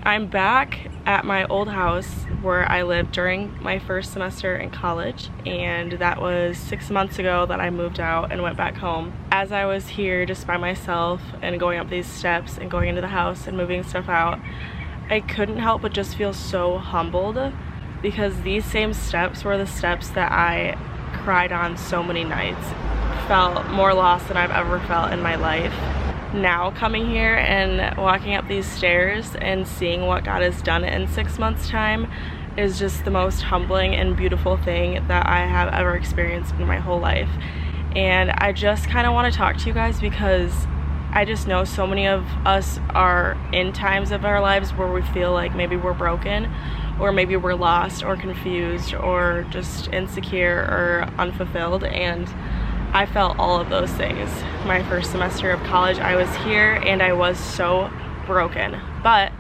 I'm back at my old house where I lived during my first semester in college, and that was 6 months ago that I moved out and went back home. As I was here just by myself and going up these steps and going into the house and moving stuff out, I couldn't help but just feel so humbled, because these same steps were the steps that I cried on so many nights, felt more lost than I've ever felt in my life. Now coming here and walking up these stairs and seeing what God has done in 6 months time is just the most humbling and beautiful thing that I have ever experienced in my whole life. And I just kind of want to talk to you guys because I just know so many of us are in times of our lives where we feel like maybe we're broken, or maybe we're lost or confused or just insecure or unfulfilled, and I felt all of those things. My first semester of college, I was here and I was so broken, but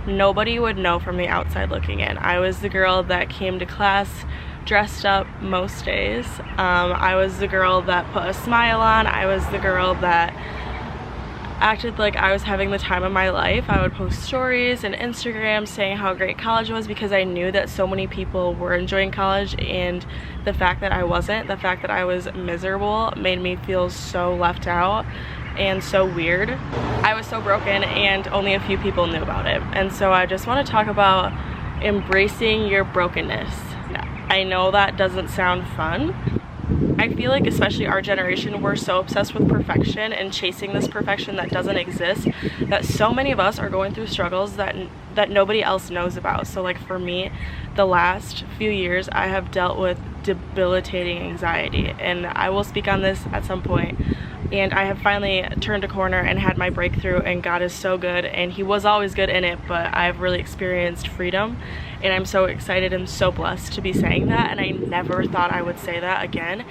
nobody would know from the outside looking in. I was the girl that came to class dressed up most days. I was the girl that put a smile on. I was the girl that acted like I was having the time of my life. I would post stories and Instagram saying how great college was, because I knew that so many people were enjoying college, and the fact that I wasn't, the fact that I was miserable, made me feel so left out and so weird. I was so broken and only a few people knew about it. And so I just want to talk about embracing your brokenness. I know that doesn't sound fun. I feel like especially our generation, we're so obsessed with perfection and chasing this perfection that doesn't exist, that so many of us are going through struggles that nobody else knows about. So like for me, the last few years I have dealt with debilitating anxiety, and I will speak on this at some point. And I have finally turned a corner and had my breakthrough, and God is so good, and He was always good in it, but I've really experienced freedom, and I'm so excited and so blessed to be saying that. And I never thought I would say that again,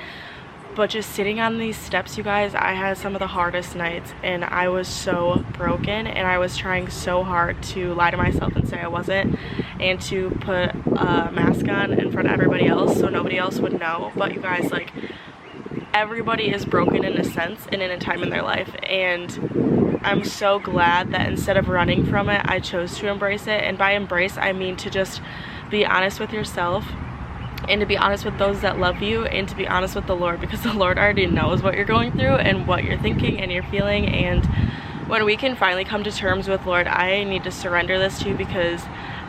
but just sitting on these steps, you guys, I had some of the hardest nights, and I was so broken, and I was trying so hard to lie to myself and say I wasn't, and to put a mask on in front of everybody else so nobody else would know. But you guys, like, everybody is broken in a sense and in a time in their life, and I'm so glad that instead of running from it, I chose to embrace it. And by embrace, I mean to just be honest with yourself, and to be honest with those that love you, and to be honest with the Lord, because the Lord already knows what you're going through and what you're thinking and you're feeling. And when we can finally come to terms with, Lord, I need to surrender this to you because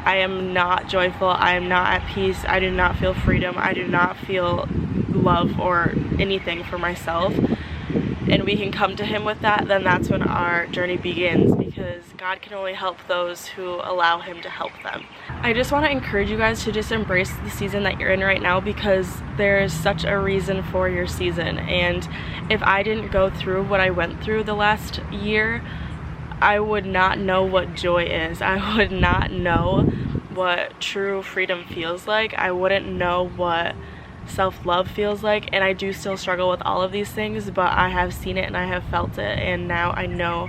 I am not joyful, I am not at peace, I do not feel freedom, I do not feel love or anything for myself, and we can come to Him with that, then that's when our journey begins, because God can only help those who allow Him to help them. I just want to encourage you guys to just embrace the season that you're in right now, because there is such a reason for your season. And if I didn't go through what I went through the last year, I would not know what joy is. I would not know what true freedom feels like. I wouldn't know what self-love feels like, and I do still struggle with all of these things, but I have seen it and I have felt it, and now I know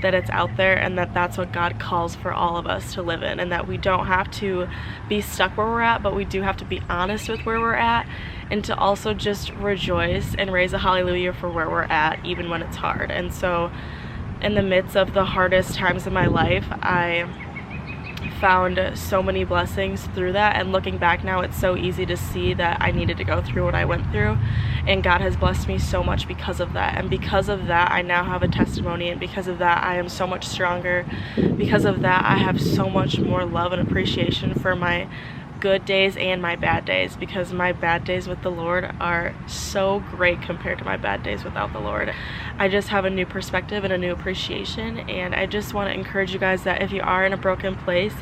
that it's out there, and that that's what God calls for all of us to live in, and that we don't have to be stuck where we're at, but we do have to be honest with where we're at, and to also just rejoice and raise a hallelujah for where we're at, even when it's hard. And so in the midst of the hardest times of my life, I found so many blessings through that, and looking back now, it's so easy to see that I needed to go through what I went through, and God has blessed me so much because of that. And because of that, I now have a testimony, and because of that, I am so much stronger. Because of that, I have so much more love and appreciation for my good days and my bad days, because my bad days with the Lord are so great compared to my bad days without the Lord. I just have a new perspective and a new appreciation, and I just want to encourage you guys that if you are in a broken place,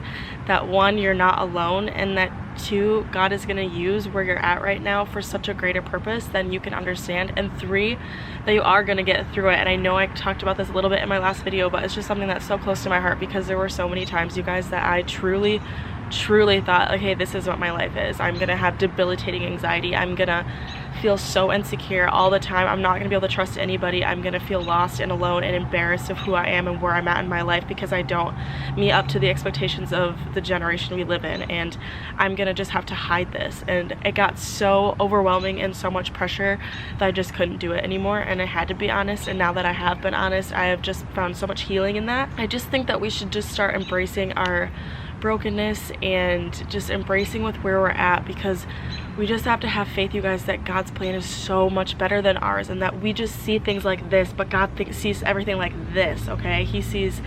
that one, you're not alone, and that two, God is going to use where you're at right now for such a greater purpose than you can understand, and three, that you are going to get through it. And I know I talked about this a little bit in my last video, but it's just something that's so close to my heart, because there were so many times, you guys, that I truly thought, okay, this is what my life is. I'm gonna have debilitating anxiety. I'm gonna feel so insecure all the time. I'm not gonna be able to trust anybody. I'm gonna feel lost and alone and embarrassed of who I am and where I'm at in my life because I don't meet up to the expectations of the generation we live in, and I'm gonna just have to hide this. And it got so overwhelming and so much pressure that I just couldn't do it anymore, and I had to be honest. And now that I have been honest, I have just found so much healing in that. I just think that we should just start embracing our brokenness and just embracing with where we're at, because we just have to have faith, you guys, that God's plan is so much better than ours, and that we just see things like this, but God sees everything like this, okay? He sees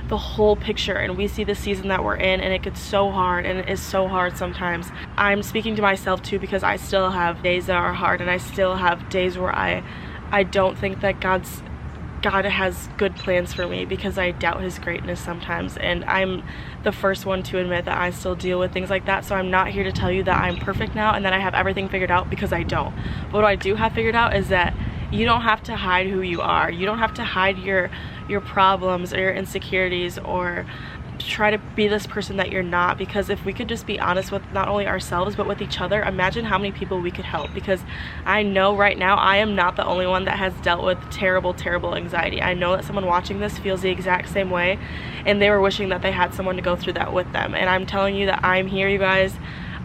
the whole picture, and we see the season that we're in, and it gets so hard, and it is so hard sometimes. I'm speaking to myself too, because I still have days that are hard, and I still have days where I don't think that God has good plans for me, because I doubt his greatness sometimes, and I'm the first one to admit that I still deal with things like that. So I'm not here to tell you that I'm perfect now and that I have everything figured out, because I don't. But what I do have figured out is that you don't have to hide who you are. You don't have to hide your problems or your insecurities, or try to be this person that you're not, because if we could just be honest with not only ourselves but with each other, imagine how many people we could help. Because I know right now I am not the only one that has dealt with terrible anxiety. I know that someone watching this feels the exact same way, and they were wishing that they had someone to go through that with them. And I'm telling you that I'm here, you guys.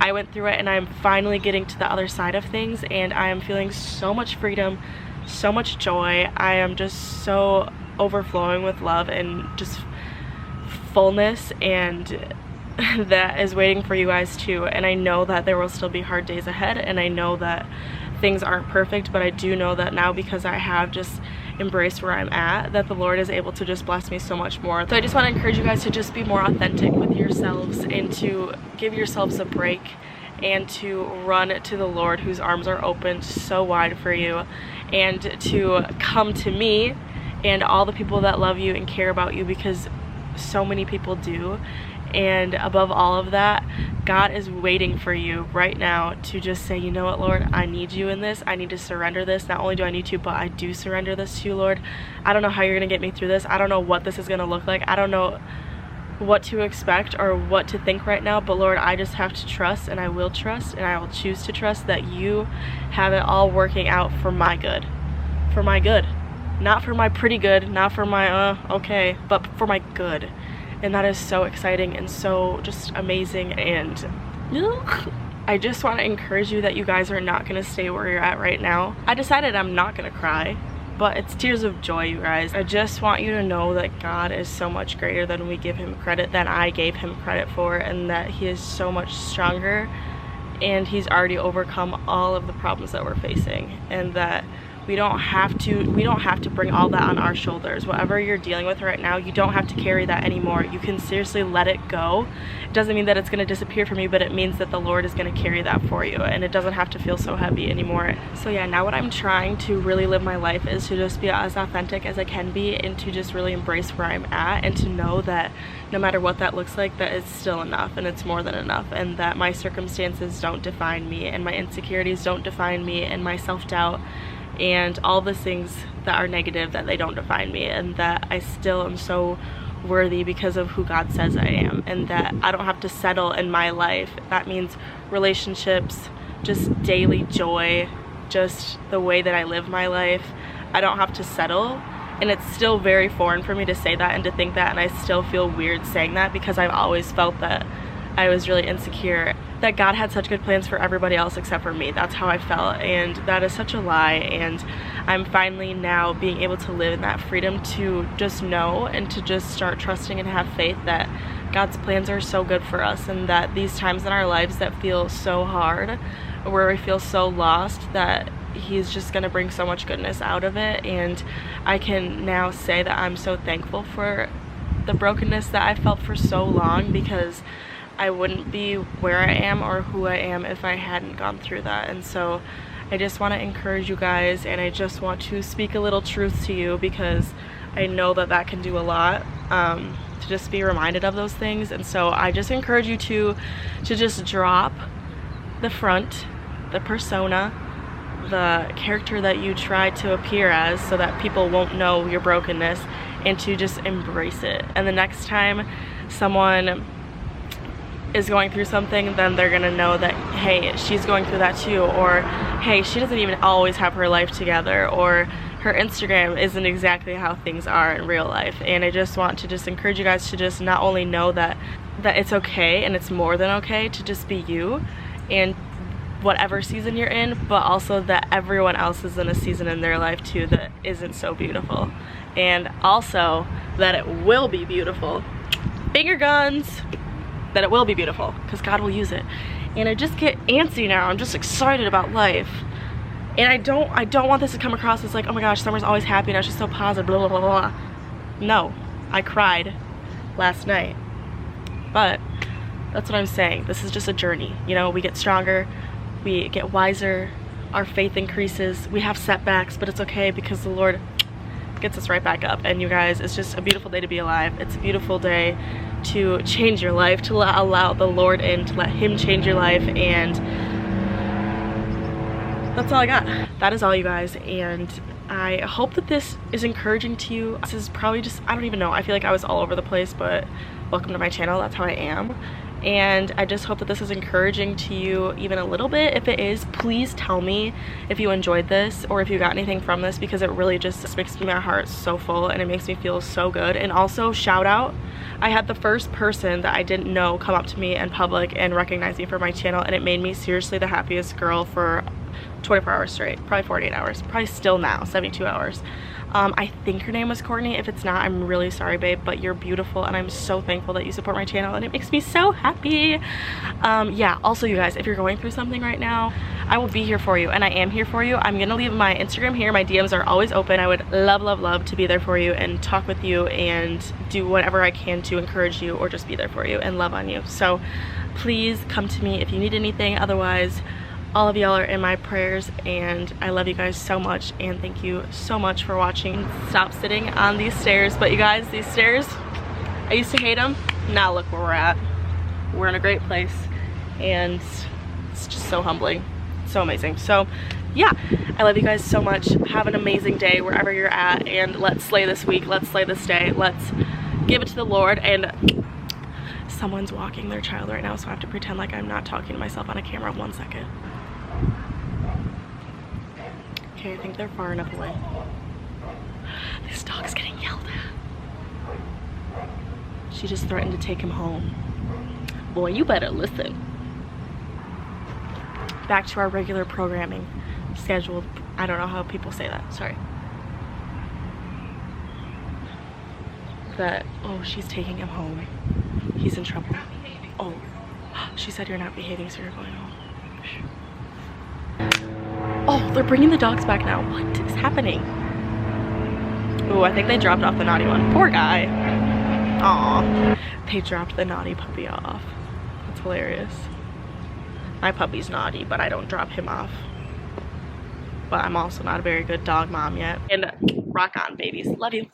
I went through it, and I'm finally getting to the other side of things, and I am feeling so much freedom, so much joy. I am just so overflowing with love and just fullness, and that is waiting for you guys too. And I know that there will still be hard days ahead, and I know that things aren't perfect, but I do know that now, because I have just embraced where I'm at, that the Lord is able to just bless me so much more. So I just want to encourage you guys to just be more authentic with yourselves, and to give yourselves a break, and to run to the Lord, whose arms are open so wide for you, and to come to me and all the people that love you and care about you, because so many people do. And above all of that, God is waiting for you right now to just say, you know what, Lord, I need you in this. I need to surrender this. Not only do I need to, but I do surrender this to you, Lord. I don't know how you're gonna get me through this. I don't know what this is gonna look like. I don't know what to expect or what to think right now, but Lord, I just have to trust, and I will trust, and I will choose to trust that you have it all working out for my good. For my good. Not for my pretty good, not for my okay, but for my good. And that is so exciting and so just amazing. And I just want to encourage you that you guys are not going to stay where you're at right now. I decided I'm not going to cry, but it's tears of joy, you guys. I just want you to know that God is so much greater than we give him credit, than I gave him credit for, and that he is so much stronger, and he's already overcome all of the problems that we're facing, and that we don't have to bring all that on our shoulders. Whatever you're dealing with right now, you don't have to carry that anymore. You can seriously let it go. It doesn't mean that it's going to disappear from you, but it means that the Lord is going to carry that for you, and it doesn't have to feel so heavy anymore. So yeah, now what I'm trying to really live my life is to just be as authentic as I can be, and to just really embrace where I'm at, and to know that no matter what that looks like, that it's still enough, and it's more than enough, and that my circumstances don't define me, and my insecurities don't define me, and my self-doubt and all the things that are negative, that they don't define me, and that I still am so worthy because of who God says I am, and that I don't have to settle in my life. That means relationships, just daily joy, just the way that I live my life. I don't have to settle, and it's still very foreign for me to say that and to think that, and I still feel weird saying that, because I've always felt that I was really insecure, that God had such good plans for everybody else except for me. That's how I felt, and that is such a lie. And I'm finally now being able to live in that freedom to just know and to just start trusting and have faith that God's plans are so good for us, and that these times in our lives that feel so hard, where we feel so lost, that he's just gonna bring so much goodness out of it. And I can now say that I'm so thankful for the brokenness that I felt for so long, because I wouldn't be where I am or who I am if I hadn't gone through that. And so I just want to encourage you guys, and I just want to speak a little truth to you, because I know that that can do a lot, to just be reminded of those things. And so I just encourage you to just drop the front, the persona, the character that you try to appear as, so that people won't know your brokenness, and to just embrace it. And the next time someone is going through something, then they're gonna know that, hey, she's going through that too, or hey, she doesn't even always have her life together, or her Instagram isn't exactly how things are in real life. And I just want to just encourage you guys to just not only know that it's okay, and it's more than okay to just be you and whatever season you're in, but also that everyone else is in a season in their life too that isn't so beautiful, and also that it will be beautiful. Finger guns, that it will be beautiful, because God will use it. And I just get antsy now. I'm just excited about life, and I don't want this to come across as like, oh my gosh, Summer's always happy now, she's so positive, blah blah blah blah. No, I cried last night, but that's what I'm saying. This is just a journey, you know. We get stronger, we get wiser, our faith increases, we have setbacks, but it's okay because the Lord gets us right back up. And you guys, it's just a beautiful day to be alive. It's a beautiful day to change your life, to allow the Lord in, to let him change your life. And that's all I got. That is all, you guys, and I hope that this is encouraging to you. This is probably just, I don't even know, I feel like I was all over the place, but welcome to my channel. That's how I am. And I just hope that this is encouraging to you even a little bit. If it is, please tell me if you enjoyed this or if you got anything from this, because it really just makes my heart so full and it makes me feel so good. And also, shout out, I had the first person that I didn't know come up to me in public and recognize me for my channel, and it made me seriously the happiest girl for 24 hours straight, probably 48 hours, probably still now 72 hours. I think her name was Courtney. If it's not, I'm really sorry, babe, but you're beautiful, and I'm so thankful that you support my channel, and it makes me so happy. Yeah, also, you guys, if you're going through something right now, I will be here for you, and I am here for you. I'm gonna leave my Instagram here. My DMs are always open. I would love, love, love to be there for you and talk with you and do whatever I can to encourage you or just be there for you and love on you. So please come to me if you need anything. Otherwise, all of y'all are in my prayers, and I love you guys so much, and thank you so much for watching. Stop sitting on these stairs. But you guys, these stairs, I used to hate them. Now look where we're at. We're in a great place, and it's just so humbling, so amazing. So yeah, I love you guys so much. Have an amazing day wherever you're at, and let's slay this week, let's slay this day, let's give it to the Lord. And someone's walking their child right now, so I have to pretend like I'm not talking to myself on a camera. 1 second. Okay, I think they're far enough away. This dog's getting yelled at. She just threatened to take him home. Boy, you better listen. Back to our regular programming. Scheduled. I don't know how people say that. Sorry. That, oh, she's taking him home. He's in trouble. Oh, she said you're not behaving, so you're going home. Oh, they're bringing the dogs back now. What is happening? Oh, I think they dropped off the naughty one. Poor guy. Aw, they dropped the naughty puppy off. That's hilarious. My puppy's naughty, but I don't drop him off. But I'm also not a very good dog mom yet. And rock on, babies. Love you.